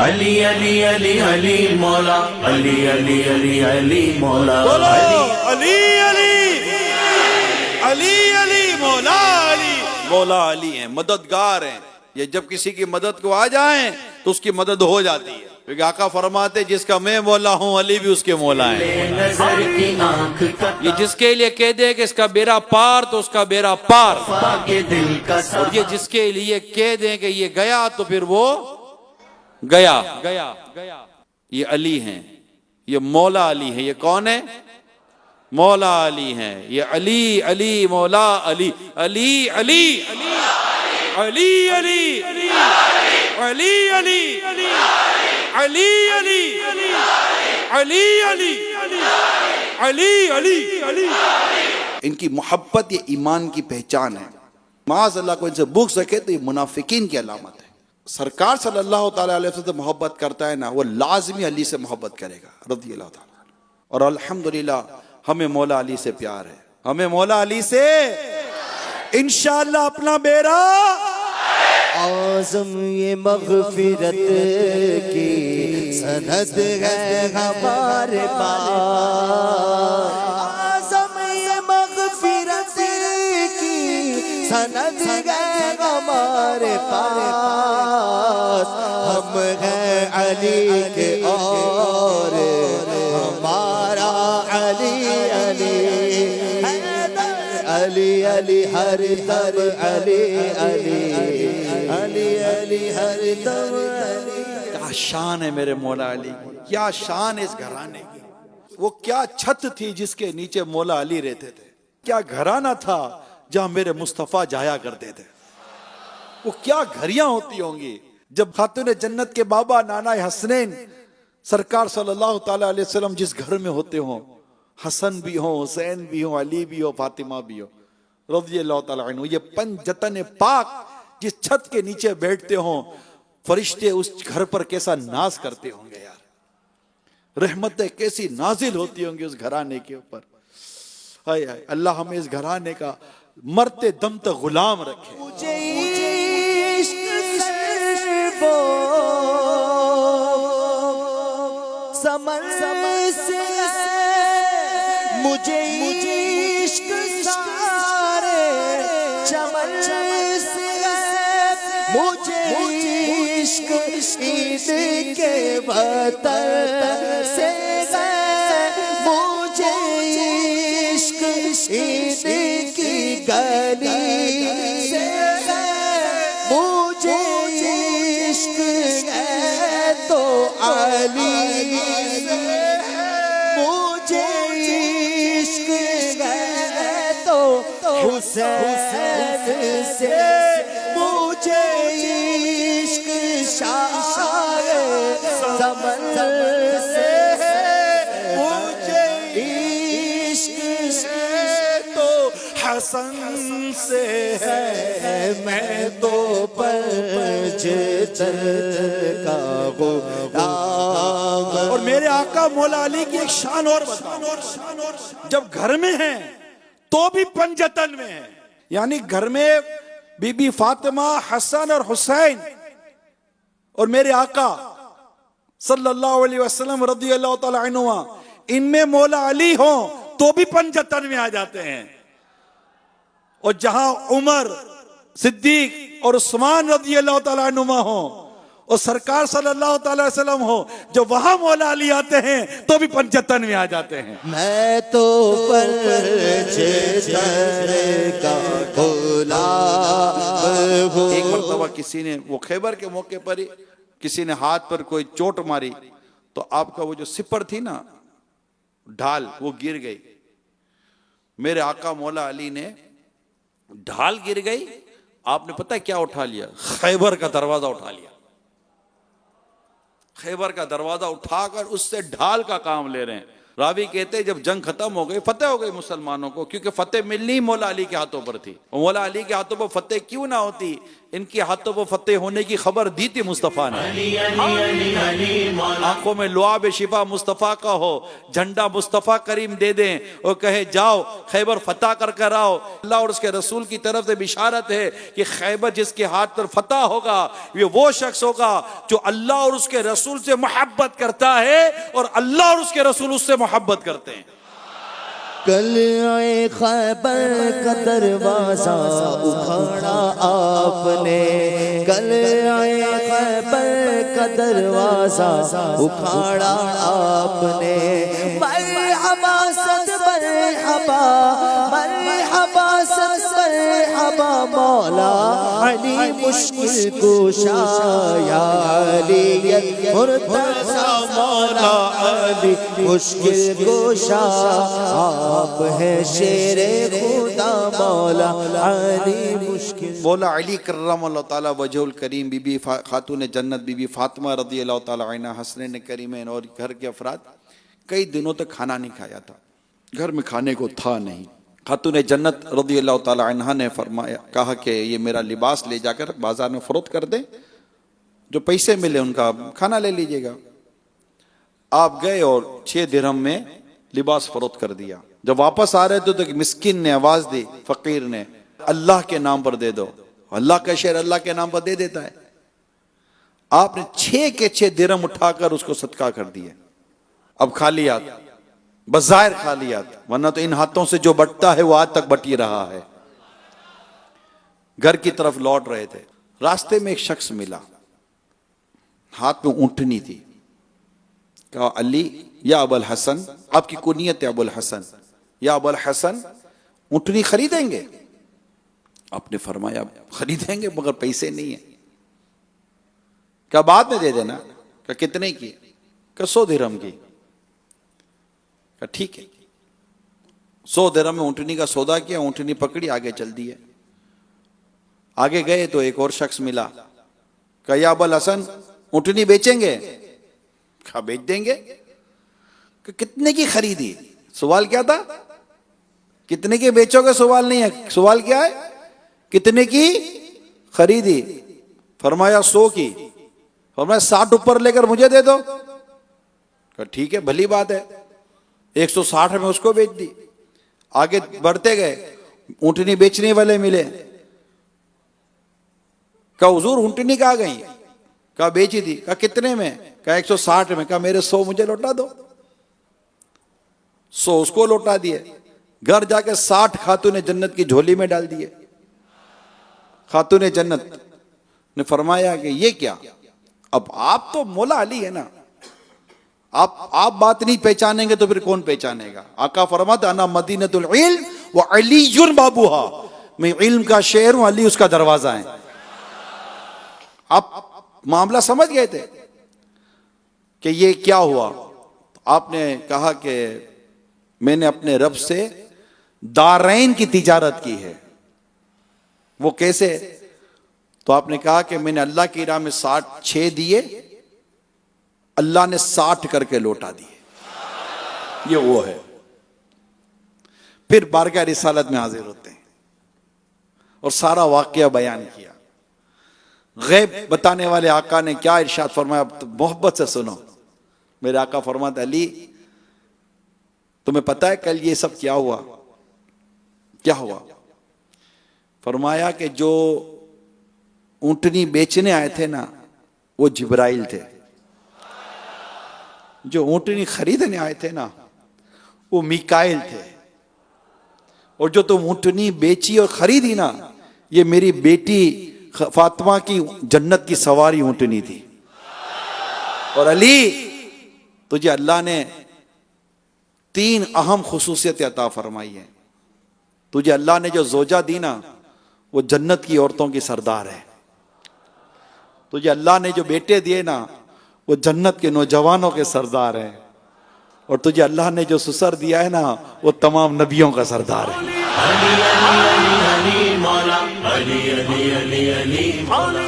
अली अली अली अली मौला, अली अली अली अली मौला, बोलो अली अली अली अली मौला अली। मौला अली हैं, मददगार हैं। ये जब किसी की मदद को आ जाएं तो उसकी मदद हो जाती है, क्योंकि आका फरमाते जिसका मैं मौला हूँ अली भी उसके मौला हैं। नजर की आंख ये जिसके लिए कह दे कि इसका बेड़ा पार तो उसका बेड़ा पार, के दिल का और ये जिसके लिए कह दे कि ये गया तो फिर वो गया गया गया। ये अली हैं, ये मौला अली हैं। ये कौन है? मौला अली हैं। ये अली अली मौला अली अली अली अली अली अली अली अली अली अली अली अली अली अली अली। इनकी मोहब्बत ये ईमान की पहचान है। माज़ अल्लाह को इनसे बुग़्ज़ सके तो ये मुनाफिकीन की अलामत है। सरकार सल्लल्लाहु ताला अलैहि वसल्लम से मोहब्बत करता है ना, वो लाजमी अली से मोहब्बत करेगा रज़ी अल्लाह ताला। और अल्हम्दुलिल्लाह हमें मौला अली से प्यार है, हमें मौला अली से इंशाअल्लाह अपना बेड़ा आज़म ये मग़फ़िरत की सनद है हमारे पास। आज़म ये मग़फ़िरत की सनद है हमारे पास। हम हैं अली के और हमारा अली अली अली अली हर दम अली अली अली अली हर दम अली। क्या शान है मेरे मौला अली की, क्या शान है इस घराने की। वो क्या छत थी जिसके नीचे मौला अली रहते थे, क्या घराना था जहां मेरे मुस्तफा जाया करते थे। वो क्या घरियां होती होंगी जब खातून जन्नत के बाबा नाना हसनैन सरकार सल्लल्लाहु ताला अलैहि वसल्लम जिस घर में होते हो, हसन भी हो, हुसैन भी हो, अली भी हो, फातिमा भी हो रज़ियल्लाहु ताला अन्हु। ये पंजतन पाक जिस छत के नीचे बैठते हो, फरिश्ते उस घर पर कैसा नाज करते होंगे यार। रहमतें कैसी नाजिल होती होंगी उस घराने के ऊपर। हाय हाय, अल्लाह हमें इस घराने का मरते दम तक गुलाम रखे। मुझे इश्क से वो समर से मुझे इश्क सारे चमन से मुझे इश्क ईद के वतन से मुझे इश्क ईद की गली से मुझे इश्क है तो अली मुझे इश्क है तो हुसैन से मुझे इश्क शाह समन से मुझे इश्क से तो हसन से है। मैं तो पंजतन का गुलाम। और मेरे आका मौला अली की एक शान और बताओ, जब घर में हैं तो भी पंजतन में है, यानी घर में बीबी फातिमा, हसन और हुसैन और मेरे आका सल्लल्लाहु अलैहि वसल्लम रज़ियल्लाहु ताला अन्हुमा, इनमें मौला अली हो तो भी पंजतन में आ जाते हैं। और जहां उमर, सिद्दीक और उस्मान रज़ियल्लाहु ताला अन्हुमा हो और सरकार सल्लल्लाहु ताला अलैहि वसल्लम हो, जो वहां मौला अली आते हैं तो भी पंजतन में आ जाते हैं। मैं तो पंजतन का गुलाम हूँ। एक मरतबा किसी ने, वो खैबर के मौके पर ही किसी ने हाथ पर कोई चोट मारी तो आपका वो जो सिपर थी ना, ढाल, वो गिर गई। मेरे आका मौला अली ने, ढाल गिर गई, आपने पता है क्या उठा लिया? खैबर का दरवाजा उठा लिया। खैबर का दरवाजा उठाकर उससे ढाल का काम ले रहे हैं। रावी कहते जब जंग खत्म हो गई, फतेह हो गई मुसलमानों को, क्योंकि फतेह मिलनी ही मौला अली के हाथों पर थी। मौला अली के हाथों पर फतेह क्यों ना होती, इनके हाथों पर फतेह होने की खबर दी थी मुस्तफ़ा ने। आंखों में लुआब शिफा मुस्तफ़ा का हो, झंडा मुस्तफ़ा करीम दे दें और कहे जाओ खैबर फतह कर कर आओ। अल्लाह और उसके रसूल की तरफ से बिशारत है कि खैबर जिसके हाथ पर फतह होगा ये वो शख्स होगा जो अल्लाह और उसके रसूल से मोहब्बत करता है और अल्लाह और उसके रसूल उससे मोहब्बत करते हैं। कल आए खैबर का दरवाजा उखाड़ा आपने, कल आए खैबर का दरवाजा उखाड़ा आपने। मरहबा सद मरहबा, मरहबा सद मरहबा मौला अली मुश्किल कुशा, या अली मुर्तज़ा मौला अली मुश्किल कुशा। आप है शेरे खुदा मौला अली मुश्किल। मौला अली कर्रमल्लाहु ताला वजहुल करीम, बीबी खातून जन्नत बीबी फातिमा रज़ियल्लाहु ताला अन्हा, हसनैन करीमैन और घर के अफराद कई दिनों तक खाना नहीं खाया था, घर में खाने को था नहीं। खातून जन्नत रज़ियल्लाहु ताला अन्हा ने फरमाया, कहा कि ये मेरा लिबास ले जाकर बाजार में फरोख्त कर दें, जो पैसे मिले उनका खाना ले लीजिएगा। आप गए और 6 दिरहम में लिबास फरोख्त कर दिया। जब वापस आ रहे थे तो एक मिस्किन ने आवाज दी, फकीर ने, अल्लाह के नाम पर दे दो। अल्लाह का शेर अल्लाह के नाम पर दे देता है। आपने 6 के 6 दिरहम उठाकर उसको सदका कर दिए। अब खाली हाथ, बज़ाहिर खाली हाथ, वरना तो इन हाथों से जो बटता है वो आज तक बटी रहा है। घर की तरफ लौट रहे थे, रास्ते में एक शख्स मिला, हाथ में ऊंटनी थी। कहा अली या अबुल हसन, आपकी कुनियत है अबुल हसन, या अबुल हसन ऊंटनी खरीदेंगे? आपने फरमाया खरीदेंगे मगर पैसे नहीं है। क्या बाद में दे देना? क्या कितने की? क्या 100 दिरहम की? क्या ठीक है। 100 दिरहम में ऊंटनी का सौदा किया, ऊंटनी पकड़ी, आगे चल दिए। आगे गए तो एक और शख्स मिला। कहा या अबुल हसन ऊंटनी बेचेंगे? कहा बेच देंगे। कि कितने की खरीदी? सवाल क्या था? कितने की बेचोगे सवाल नहीं है, सवाल क्या है? कितने की खरीदी? फरमाया 100 की। फरमाया 60 ऊपर लेकर मुझे दे दो। कहा ठीक है, भली बात है। 160 में उसको बेच दी। आगे बढ़ते गए, ऊंटनी बेचने वाले मिले। कहा हुजूर ऊंटनी कहाँ गई? कहा बेची थी। कहा कितने में? कहा 160 में। कहा मेरे 100 मुझे लौटा दो। 100 उसको लौटा दिए। घर जाके 60 खातून जन्नत की झोली में डाल दिए। खातून जन्नत ने फरमाया कि ये क्या? अब आप तो मौला अली है ना, आप बात नहीं पहचानेंगे तो फिर कौन पहचानेगा? आका फरमाते अना मदीनतुल इल्म व अलीयुन बाबूहा, मैं इल्म का शहर हूं, अली उसका दरवाजा है। आप मामला समझ गए थे कि ये क्या हुआ? आपने कहा कि मैंने अपने रब से दारैन की तिजारत की है। वो कैसे? तो आपने कहा कि मैंने अल्लाह की राह में 6 दिए, अल्लाह ने 60 करके लौटा दिए। ये वो है। फिर बारगाह रिसालत में हाजिर होते हैं और सारा वाकया बयान किया। गैब बताने वाले आका ने क्या इरशाद फरमाया, तो मोहब्बत से सुनो। मेरे आका फरमाते अली तुम्हें पता है कल ये सब क्या हुआ? क्या हुआ? फरमाया कि जो ऊंटनी बेचने आए थे ना वो जिब्राइल थे, जो ऊंटनी खरीदने आए थे ना वो मिकाइल थे, और जो तुम ऊंटनी बेची और खरीदी ना ये मेरी बेटी फातिमा की जन्नत की सवारी ऊंटनी थी। और अली तुझे अल्लाह ने 3 अहम खुसूसियत अता फरमाई है। तुझे अल्लाह ने जो जोजा दी ना वो जन्नत की औरतों की सरदार है। तुझे अल्लाह ने जो बेटे दिए ना वो जन्नत के नौजवानों के सरदार हैं। और तुझे अल्लाह ने जो ससुर दिया है ना वो तमाम नबियों का सरदार है। अली अली अली अली मौला अली अली अली अली मौला।